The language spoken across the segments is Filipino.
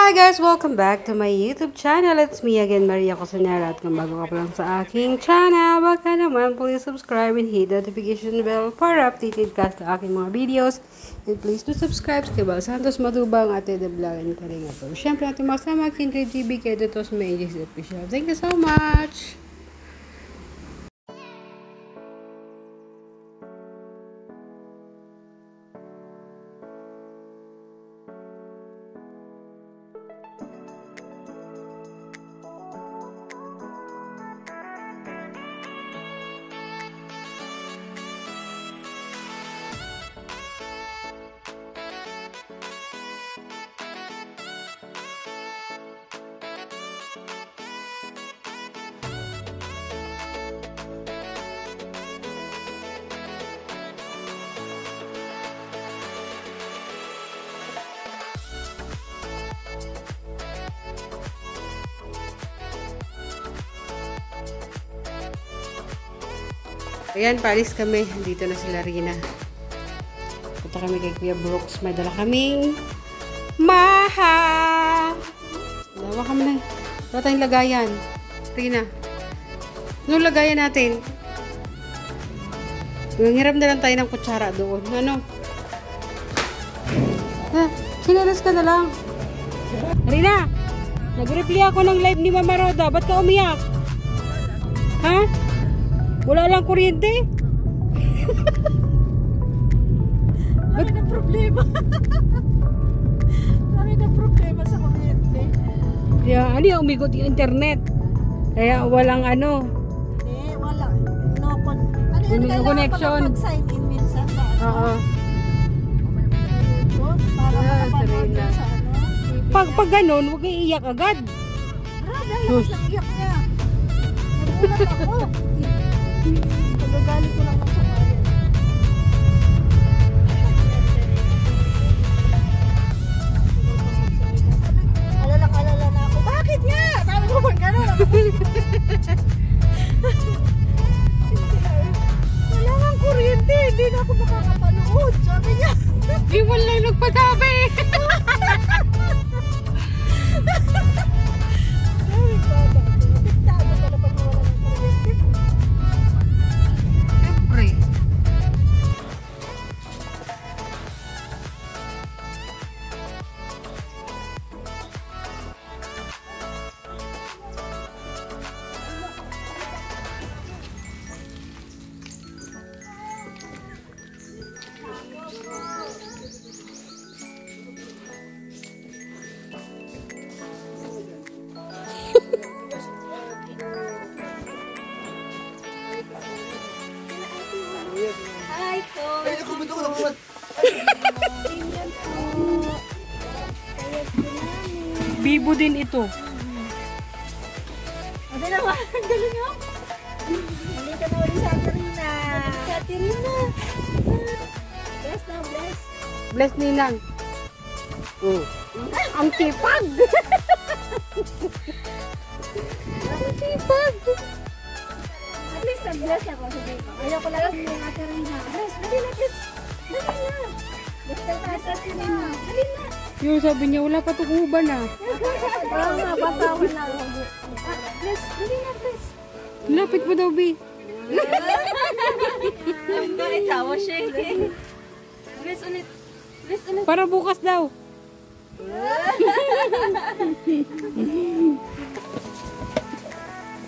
Hi guys! Welcome back to my YouTube channel. It's me again, Maria Cosanera. At kung bago ka pa lang sa aking channel, baka naman please subscribe and hit the notification bell para updated ka sa aking mga videos. And please do subscribe sa Kebal Santos Matubang at The Vlog and Kalinga po. Siyempre ating mga kasama, Kindred GB, kaya dito sa may official. Thank you so much! Ayan, palis kami. Dito na sila Rina. Punta kami kay Kuya Brooks. May dala kaming maha! Dawa kami na. Dawa tayong lagayan. Rina. Anong lagayan natin? Hiram na lang tayo ng kutsara doon. Ano? Sinaras ka na lang. Rina! Nag-reply ako ng live ni Mama Roda. Ba't ka umiyak? Ha? Wala lang kuryente. Lami na problema. Lami na problema sa kuryente. Kaya ano yung umigot yung internet. Kaya walang ano. Wala. Ano yun, kailangan connection. pa mag-sign in minsan sa ano. Oo. Para makapanood Serena. sa ano. Pag ganun, huwag kang iiyak agad. Dahil sa iyak niya. Nagulat ako. Pagagalit ko lang ako sa bayan. Alala na ako. Bakit nga? Sabi ko pag gano'n. Wala kang kuryente. Hindi na ako makakapanood. Sabi niya. Di mo lang nagpatabi. Hi po. Ay, nakumat. Bibo din ito. Ano naman? Ang galing nyo? Nandito na ulit sa Katerina. Katerina. Bless na, bless. Bless Ninang. Ang tipag. Ang tipag. At least nag-bless ako. Ayaw ko lang yung Katerina. Bless, dali na, bless. Dali na. Bless na tayo sa Katerina. Dali na. Yung sabi niya, wala pa itong uban ah. Oo nga, batawan lang. Bless, dali na, bless. Lapit mo daw, B. Bakit tawa siya eh? Bless ulit. Bless ulit. Para bukas daw.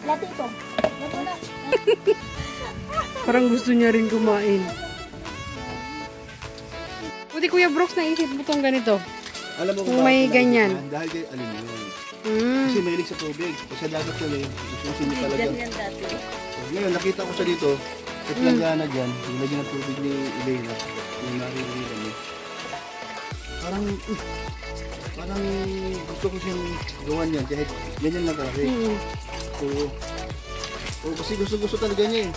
Lato ito. Lato na. Parang gusto niya rin kumain. Buti Kuya Brooks, naisip mo itong ganito. Alam mo Kung may ganyan. Dahil kay aluminum. Mm. Kasi mahilig sa tubig. Kasi dagat kami. Gusto niya talaga. So, ngayon, nakita ko siya dito. At langgana dyan. Nilagyan ng tubig ni Elena. Yung naririnig niya. Parang gusto ko siyang gawan yan. Kahit ganyan lang kasi. Kasi gusto talaga niya eh.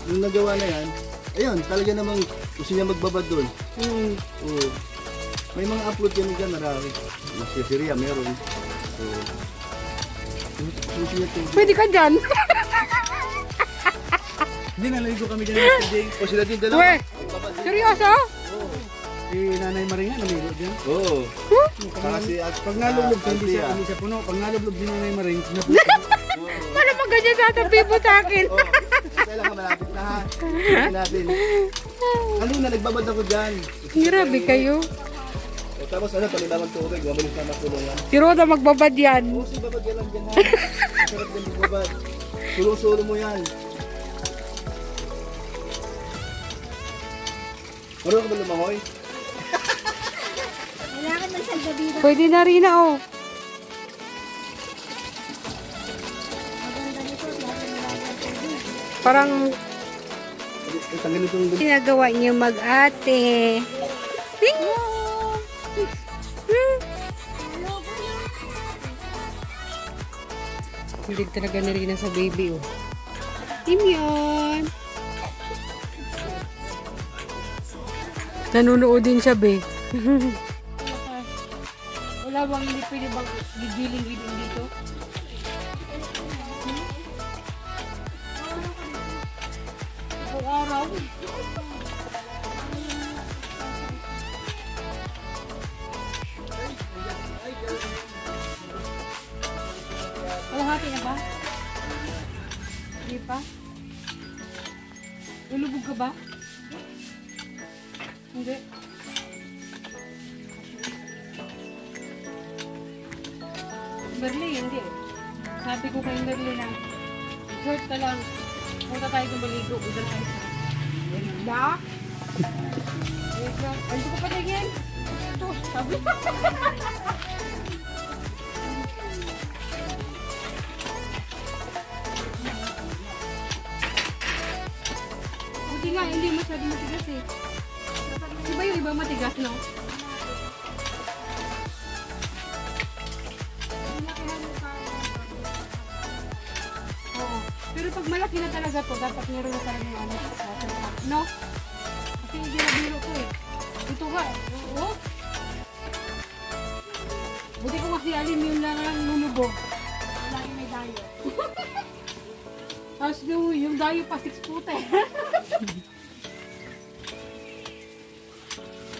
Nung nagawa na yan, ayun, talaga namang gusto niya magbabad doon. May mga upload yan dyan, marami. Mas Syria, meron. Pwede ka dyan. Hindi, nalaligo kami dyan ng day. O sila din dalawa. Seryoso? Si Nanay Maria namigo dyan. Oo. Saka si Pag nalulog siya, hindi Althea. siya puno. Pag nalulog si Nanay Maria, napuno. Para mag ganyan tatabi mo sa akin. Oo. Kailangan malapit na ha. Tingnan natin. Kanina nagbabad ako dyan. Grabe kayo. O, tapos ano, palibawang tubig. Mabilis na makulungan. Si Roda magbabad yan. Oo, si babad yan lang dyan ha. Masarap dyan magbabad. Sulong-sulo mo yan. Marunong ka ba lumangoy? Kailangan ng salbabida. Pwede na rin na oh. Maganda nito. Lahat ng nalagyan tubig. Parang Tanggalin itong ginagawa niyo mag-ate. Ting! Hilig talaga na rin sa baby oh. Timyon! Nanonood din siya, be. Wala bang hindi pwede bang gigiling-giling dito? Araw-araw. Kalahati na ba? Hindi pa? Lulubog ka ba? Hindi. Berli, hindi. Sabi ko kay Berli na short na lang. Punta tayo kung maligo. Udan tayo sa Berla. Berla. Ano ko pa tingin? Ito, sabi. Buti nga, hindi masyado matigas eh. Diba yung iba matigas, no? Oo. Pero pag malaki na talaga to, dapat meron na talaga yung ano. No? Kasi hindi na biro ko eh. Ito ka, oo. Buti ko kasi aluminium lang lang lulubog. Lagi may dayo. Tapos yung dayo pa 6 puta eh.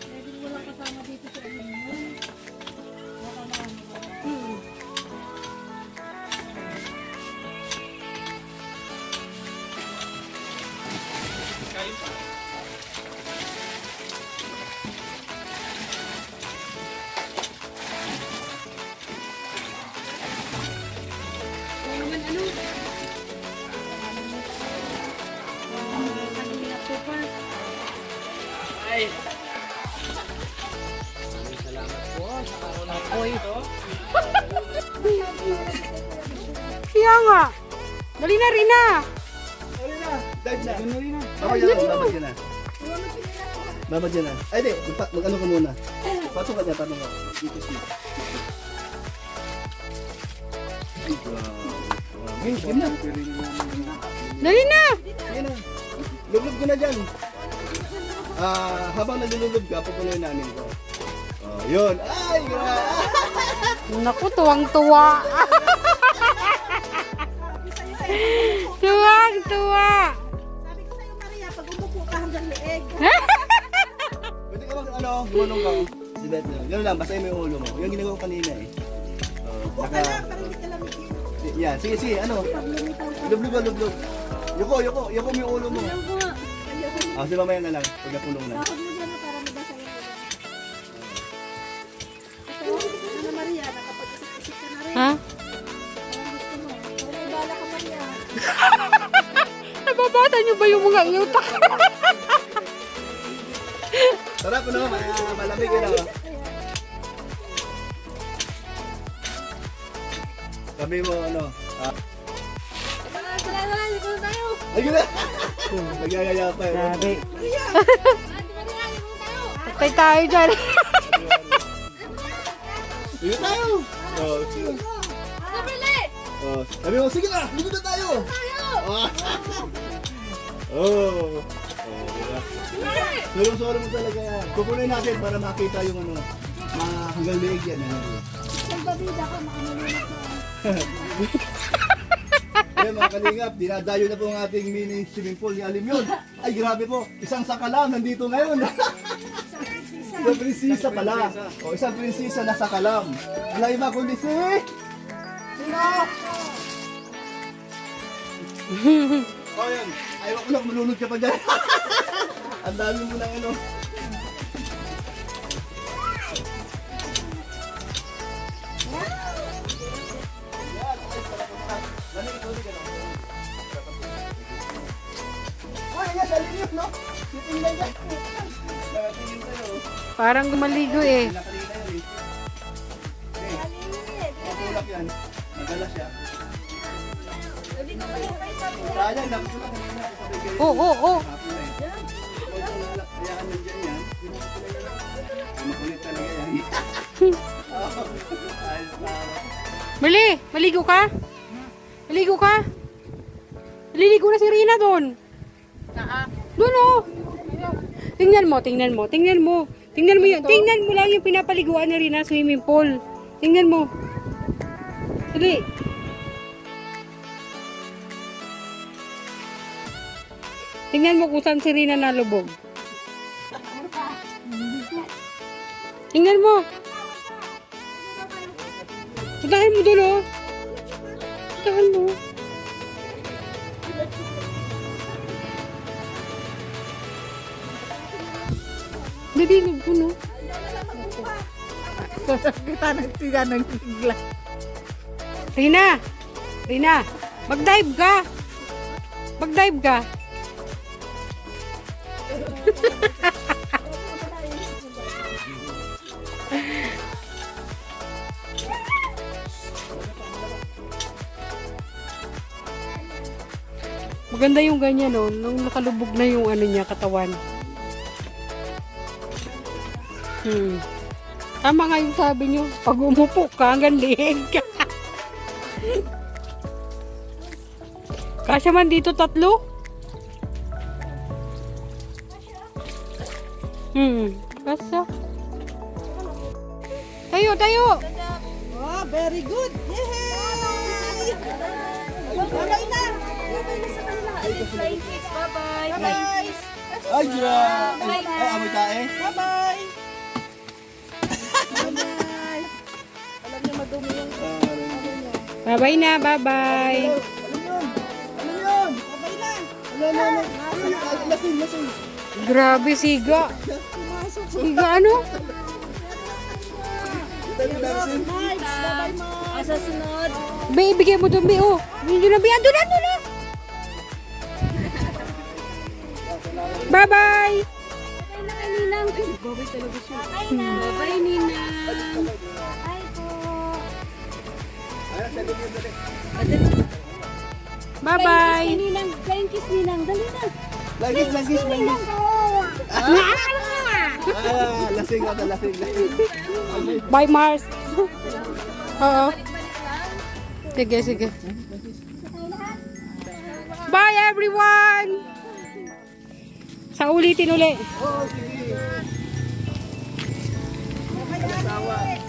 Pwede walang kasama dito sa aluminum. Baka maano ba? Kaya naman ano? Kanina super. Kaya nga. Dali na rin na. Ano na? Dive na. Ano rin na. Babad yan na. Babad yan na. Babad yan na. Ay, di. Mag-ano ka muna. Pasok ka niya. Tanong ka. Dito siya. Game na. Dali na. Sige na. Lulog ko na dyan. Habang naglulubog ka, pupuloy namin ko. Oh, yun. Ay! Naku, tuwang-tuwa. Tuwang-tuwa. Sabi ko sa'yo, Maria, pag umupo ka hanggang leeg. Pwede ka bang ano, gumulong ka. Si Beth na. Yun lang, basahin mo yung ulo mo. Yung ginagawa ko kanina eh. Upo ka lang, para hindi ka lamigin. Yan, sige, sige, ano. Pag lumitaw ka. Lublog ka, lublog. Yuko, yuko. Yuko mo yung ulo mo. Ayaw ko nga. Sige, mamaya na lang. Pag nakulong na. Bakit mo dyan na para mabasa yung ulo. Ito, ano Maria, nakapag-isip-isip ka na rin. Ha? Parang gusto mo. Wala ibala ka Maria. Nababata niyo ba yung mga utak? Sarap ano, malamig yun ako. Sabi mo ano, Tara, ikaw na tayo. ayun na! Nagyayaya pa eh. Sabi. Maria, ikaw tayo. Patay tayo dyan. Sige tayo! Oh, sige. Oh, sabi mo, sige na! Ligo na tayo! Oh! Oh! Diba? Sulong-sulong mo talaga yan. Kukunin natin para makita yung ano, hanggang leeg yan. Salbabida ka, makamulunod na. Ayan mga kalingap, dinadayo na po ang ating mini swimming pool ni Alim yun. Ay grabe po, isang saka lang nandito ngayon. Yung prinsesa pala. O, isang prinsesa nasa kalam. Wala iba kundi si... Sino? O, yun. Ayaw ko lang, malunod ka pa dyan. Ang dami mo lang ano. Parang gumaligo eh. Matulak yan. Magalas siya. Sayang, dapat ko lang kanina. Oo. Hayaan mo dyan yan. Makulit talaga yan. Mali, maligo ka? Maligo ka? Naliligo na si Rina doon. Doon oh. Tingnan mo. Tingnan mo yun. Tingnan mo lang yung pinapaliguan na Rina swimming pool. Tingnan mo. Dali. Tingnan mo kung saan si Rina nalubog. Tingnan mo. Puntahan mo doon oh. Puntahan mo. Nalilog ko no. Kita ng tiga ng tigla. Rina, mag-dive ka. Mag-dive ka. Maganda yung ganyan no, nung nakalubog na yung ano niya, katawan. Tama nga yung sabi nyo, pag umupo ka, hanggang liig ka. Kasya man dito 3? Kasya. Tayo. Oh, very good. Yay! Bye-bye na. Sa kanila. Flying kiss. Bye-bye. Bye-bye. Ay, Jira! Ay, amoy tae? Bye-bye. Bye-bye. Alam niyo madumi yung Bye-bye na, bye-bye. Ano yun? bye-bye na. Lasing. Grabe, siga. Siga ano? Lasing. Bye-bye, Mom. Sa sunod. Ibigay mo doon, oh. Hindi na, andun na. Bye-bye. Bye na kay Ninang. Bye talaga siya. Bye, Ninang. Bye po. Bye-bye. Ninang, flying kiss Ninang. Dali na. Langis. Lasing. Bye, Mars. Oo. Sige. Bye, everyone. Sa ulitin uli. Oo, sige. Balik.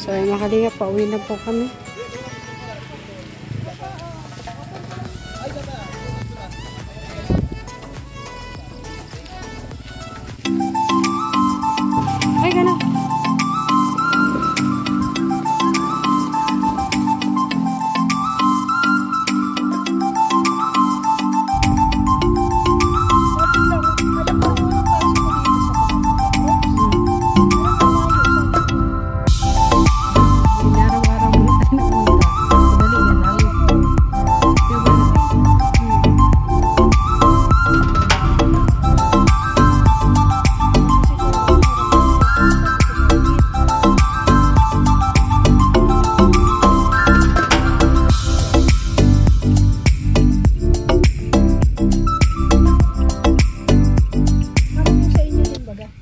So, mga kalinga, pauwi na po kami. Ay, gano'n.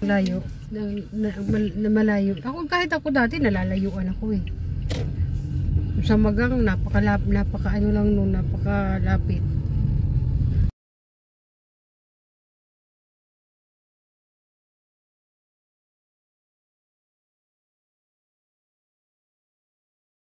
Malayo. Malayo. Ako kahit ako dati nalalayuan ako eh. Sa Magang napaka ano lang noon, napakalapit.